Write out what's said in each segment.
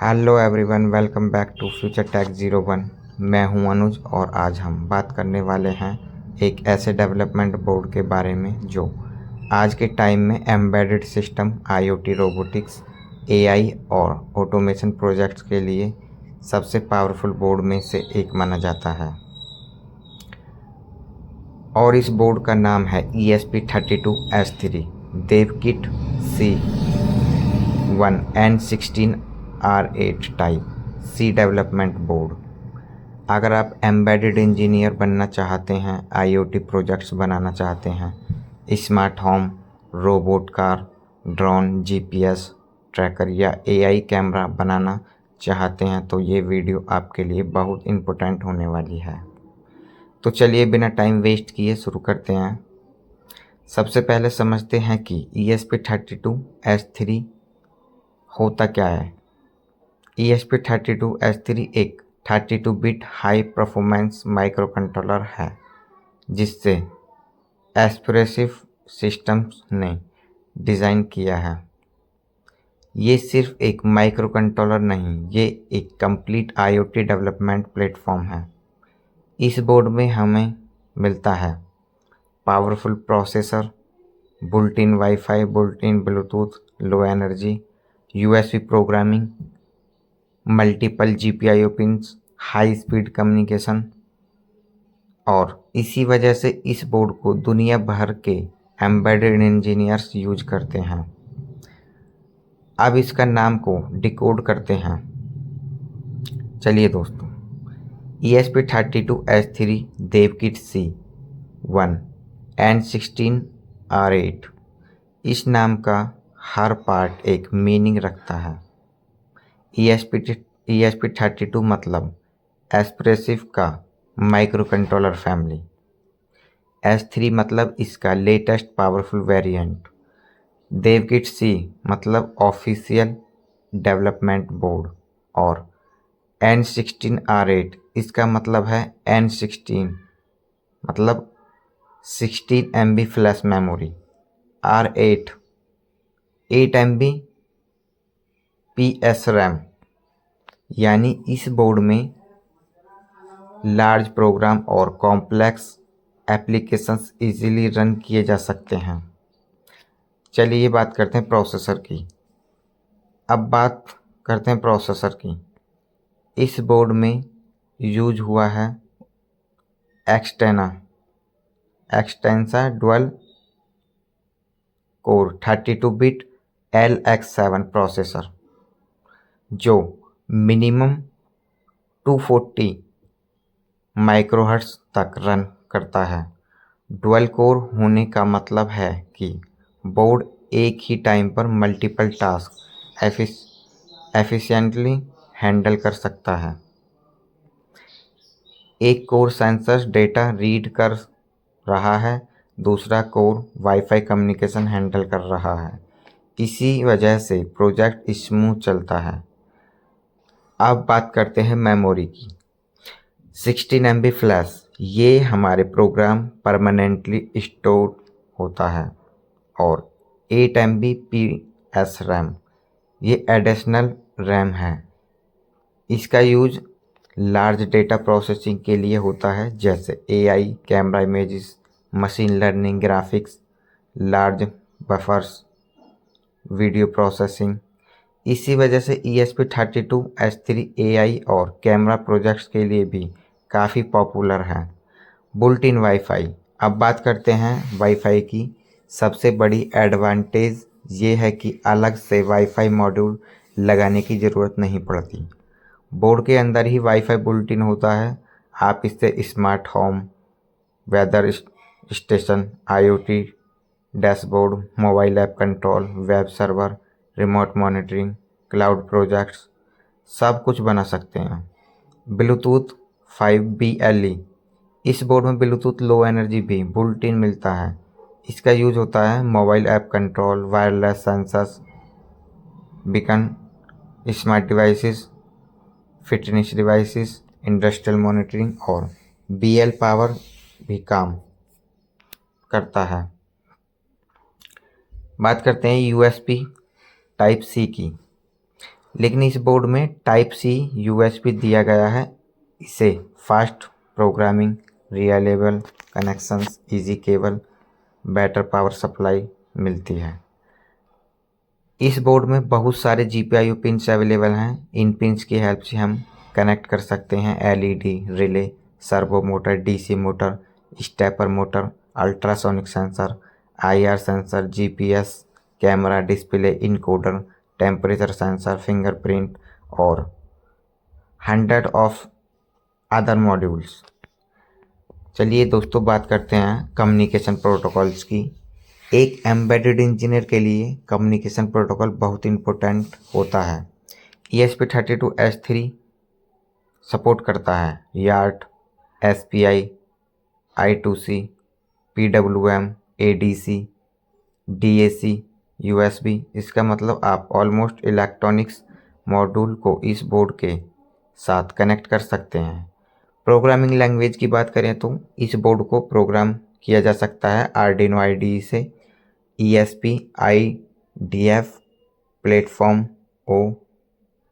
Hello everyone, welcome back to future tech 01। मैं हूं अनुज और आज हम बात करने वाले हैं एक ऐसे डेवलपमेंट बोर्ड के बारे में जो आज के टाइम में embedded system, IoT, robotics, AI और ऑटोमेशन प्रोजेक्ट्स के लिए सबसे पावरफुल बोर्ड में से एक माना जाता है। और इस बोर्ड का नाम है ESP32S3 devkit C1N16R8 type C development board. अगर आप एम्बेडेड इंजीनियर बनना चाहते हैं, आईओटी प्रोजेक्ट्स बनाना चाहते हैं, smart home, robot car, drone, GPS tracker या एआई कैमरा बनाना चाहते हैं तो ये वीडियो आपके लिए बहुत इम्पोर्टेंट होने वाली है। तो चलिए बिना टाइम वेस्ट किए शुरू करते हैं। सबसे पहले समझते हैं कि ESP32S3 होता क्या है। ESP32S3 एक 32 bit high performance micro controller है जिससे एस्प्रेसिव सिस्टम्स ने डिज़ाइन किया है। ये सिर्फ एक माइक्रो कंट्रोलर नहीं, ये एक कंप्लीट आईओटी डेवलपमेंट प्लेटफॉर्म है। इस बोर्ड में हमें मिलता है powerful processor, built in WiFi, built in Bluetooth, low energy, USB programming, multiple GPIO pins, high speed communication. और इसी वजह से इस बोर्ड को दुनिया भर के एम्बेडेड इंजीनियर्स यूज करते हैं। अब इसका नाम को डिकोड करते हैं। चलिए दोस्तों, ESP32S3 देवकिट C1N16R8 इस नाम का हर पार्ट एक मीनिंग रखता है। ESP32 मतलब एस्प्रेसिव का माइक्रो कंट्रोलर फैमिली, S3 मतलब इसका लेटेस्ट पावरफुल वेरिएंट, देवकिट C मतलब ऑफिशियल डेवलपमेंट बोर्ड और N16R8 इसका मतलब है N16 मतलब 16 MB flash memory, R8 8 MB PS RAM. यानी इस बोर्ड में लार्ज प्रोग्राम और कॉम्प्लेक्स एप्लीकेशंस इजीली रन किए जा सकते हैं। चलिए बात करते हैं प्रोसेसर की। अब बात करते हैं प्रोसेसर की। इस बोर्ड में यूज हुआ है Xtensa dual core 32 bit LX7 processor जो मिनिमम 240 माइक्रोहर्ट्ज तक रन करता है। डुअल कोर होने का मतलब है कि बोर्ड एक ही टाइम पर मल्टीपल टास्क एफिशिएंटली हैंडल कर सकता है। एक कोर सेंसर डेटा रीड कर रहा है, दूसरा कोर वाईफाई कम्युनिकेशन हैंडल कर रहा है। इसी वजह से प्रोजेक्ट स्मूथ चलता है। अब बात करते हैं मेमोरी की। 16 MB फ्लैश, ये हमारे प्रोग्राम परमानेंटली स्टोर होता है और 8 MB PS रैम, ये एडिशनल रैम है। इसका यूज लार्ज डेटा प्रोसेसिंग के लिए होता है जैसे AI, camera images, machine learning, graphics, large buffers, video processing. इसी वजह से ESP32S3 एआई और कैमरा प्रोजेक्ट्स के लिए भी काफ़ी पॉपुलर है। Built in wifi. अब बात करते हैं वाईफाई की। सबसे बड़ी एडवांटेज ये है कि अलग से वाईफाई मॉड्यूल लगाने की ज़रूरत नहीं पड़ती। बोर्ड के अंदर ही वाईफाई बुल्ट इन होता है। आप इससे smart home, weather station, IoT dashboard, mobile app control, web server, remote monitoring, cloud projects सब कुछ बना सकते हैं। ब्लूटूथ 5BLE, इस बोर्ड में ब्लूटूथ लो एनर्जी भी बुल्ट इन मिलता है। इसका यूज होता है mobile app control, wireless sensors, beacon, smart devices, fitness devices, industrial monitoring और BL पावर भी काम करता है। बात करते हैं USB टाइप C की। लेकिन इस बोर्ड में टाइप सी यूएसबी दिया गया है। इसे fast programming, reliable connections, easy cable, better power supply मिलती है। इस बोर्ड में बहुत सारे GPIO पिंस अवेलेबल हैं। इन पिंस की हेल्प से हम कनेक्ट कर सकते हैं LED, relay, servo motor, DC motor, stepper motor, ultrasonic sensor, IR sensor, GPS, camera, display, encoder, temperature sensor, fingerprint और 100 ऑफ अदर मॉड्यूल्स। चलिए दोस्तों बात करते हैं कम्युनिकेशन प्रोटोकॉल्स की। एक एम्बेडेड इंजीनियर के लिए कम्युनिकेशन प्रोटोकॉल बहुत इंपॉर्टेंट होता है। ESP32H3 सपोर्ट करता है यार्ट, SPI, I2C, PWM, ADC, DAC, USB। इसका मतलब आप ऑलमोस्ट इलेक्ट्रॉनिक्स मॉड्यूल को इस बोर्ड के साथ कनेक्ट कर सकते हैं। प्रोग्रामिंग लैंग्वेज की बात करें तो इस बोर्ड को प्रोग्राम किया जा सकता है आर्डिनो IDE से, ESP IDF, platform O,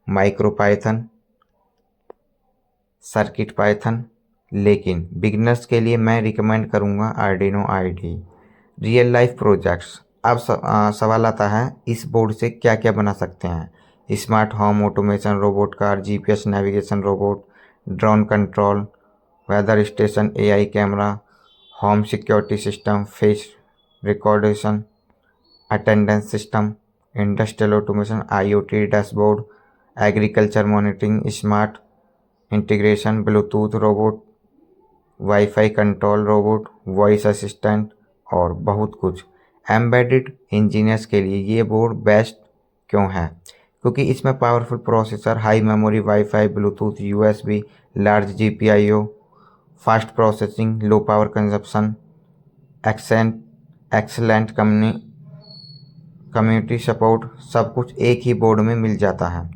MicroPython, circuit Python. लेकिन बिगिनर्स के लिए मैं रिकमेंड करूंगा Arduino IDE। Real life projects. अब सवाल आता है इस बोर्ड से क्या क्या बना सकते हैं। Smart home automation, robot car, GPS navigation robot, drone control, weather station, AI camera, home security system, face recognition, attendance system, industrial automation, IoT dashboard, agriculture monitoring, smart integration, Bluetooth robot, WiFi control robot, voice assistant और बहुत कुछ। Embedded engineers के लिए ये board best क्यों है? क्योंकि इसमें powerful processor, high memory, wifi, Bluetooth, USB, large GPIO, fast processing, low power consumption, excellent community support, सब कुछ एक ही बोर्ड में मिल जाता है।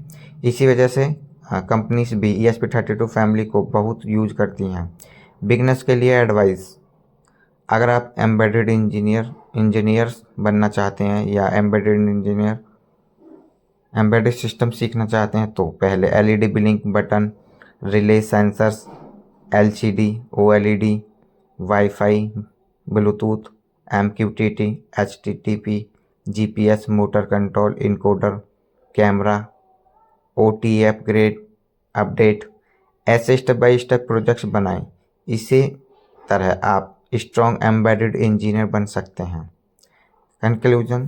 इसी वजह से कंपनीज भी ESP32 फैमिली को बहुत यूज करती हैं। बिगनर्स के लिए एडवाइस, अगर आप एम्बेडेड इंजीनियर्स बनना चाहते हैं या एम्बेडेड सिस्टम सीखना चाहते हैं तो पहले LED blink button, relay sensors, LCD, OLED, wifi, Bluetooth, MQTT, HTTP, GPS, motor control, encoder, camera, OTA update, ऐसे स्टेप बाय स्टेप प्रोजेक्ट्स बनाएं। इसी तरह आप स्ट्रॉन्ग एम्बेडेड इंजीनियर बन सकते हैं। कंक्लूजन,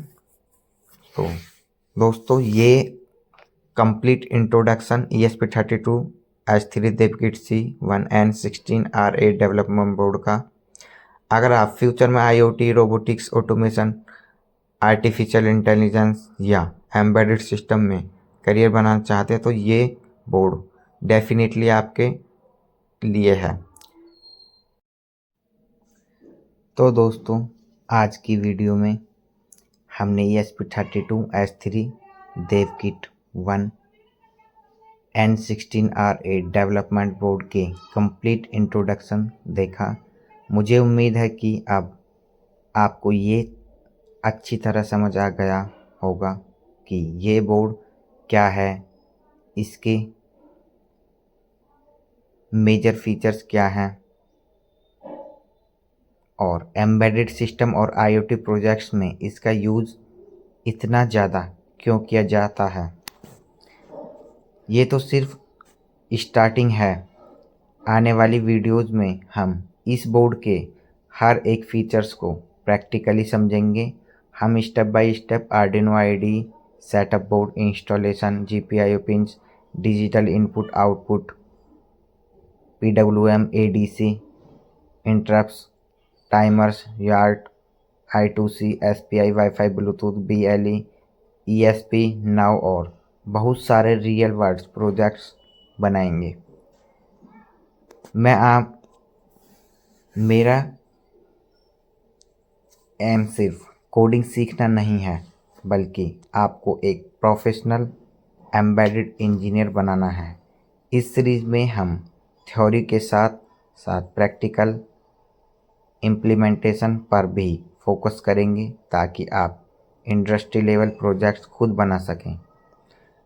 तो दोस्तों ये complete introduction ESP32H3 देवगिट C1N16RA development board का। अगर आप फ्यूचर में IoT, robotics, automation, artificial intelligence या एम्बेडेड सिस्टम में करियर बनाना चाहते हैं तो ये बोर्ड डेफिनेटली आपके लिए है। तो दोस्तों आज की वीडियो में हमने ESP32H3 देवगिट 1N16RA डेवलपमेंट बोर्ड के कंप्लीट इंट्रोडक्शन देखा। मुझे उम्मीद है कि अब आपको ये अच्छी तरह समझ आ गया होगा कि ये बोर्ड क्या है, इसके मेजर फीचर्स क्या हैं और एम्बेडेड सिस्टम और IoT प्रोजेक्ट्स में इसका यूज़ इतना ज़्यादा क्यों किया जाता है। ये तो सिर्फ स्टार्टिंग है। आने वाली वीडियोज़ में हम इस बोर्ड के हर एक फीचर्स को प्रैक्टिकली समझेंगे। हम step by step Arduino IDE, setup board installation, GPIO pins, digital input output, PWM, ADC, interrupts, timers, UART, I2C, SPI, WiFi, Bluetooth, BLE, ESP now और बहुत सारे रियल वर्ल्ड प्रोजेक्ट्स बनाएंगे। मेरा एम सिर्फ coding सीखना नहीं है, बल्कि आपको एक प्रोफेशनल एम्बेडेड इंजीनियर बनाना है। इस सीरीज़ में हम थ्योरी के साथ साथ प्रैक्टिकल इम्प्लीमेंटेशन पर भी फोकस करेंगे ताकि आप इंडस्ट्री लेवल प्रोजेक्ट्स खुद बना सकें।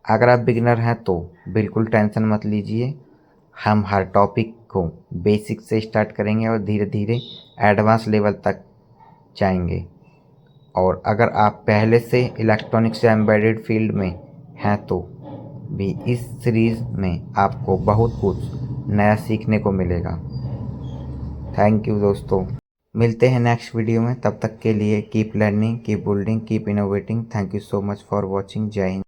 अगर आप बिगिनर हैं तो बिल्कुल टेंशन मत लीजिए, हम हर टॉपिक को बेसिक से स्टार्ट करेंगे और धीरे धीरे एडवांस लेवल तक जाएंगे। और अगर आप पहले से इलेक्ट्रॉनिक्स या एम्बेडेड फील्ड में हैं तो भी इस सीरीज़ में आपको बहुत कुछ नया सीखने को मिलेगा। थैंक यू दोस्तों, मिलते हैं नेक्स्ट वीडियो में। तब तक के लिए keep learning, keep building, keep innovating. Thank you so much for watching. जय हिंद।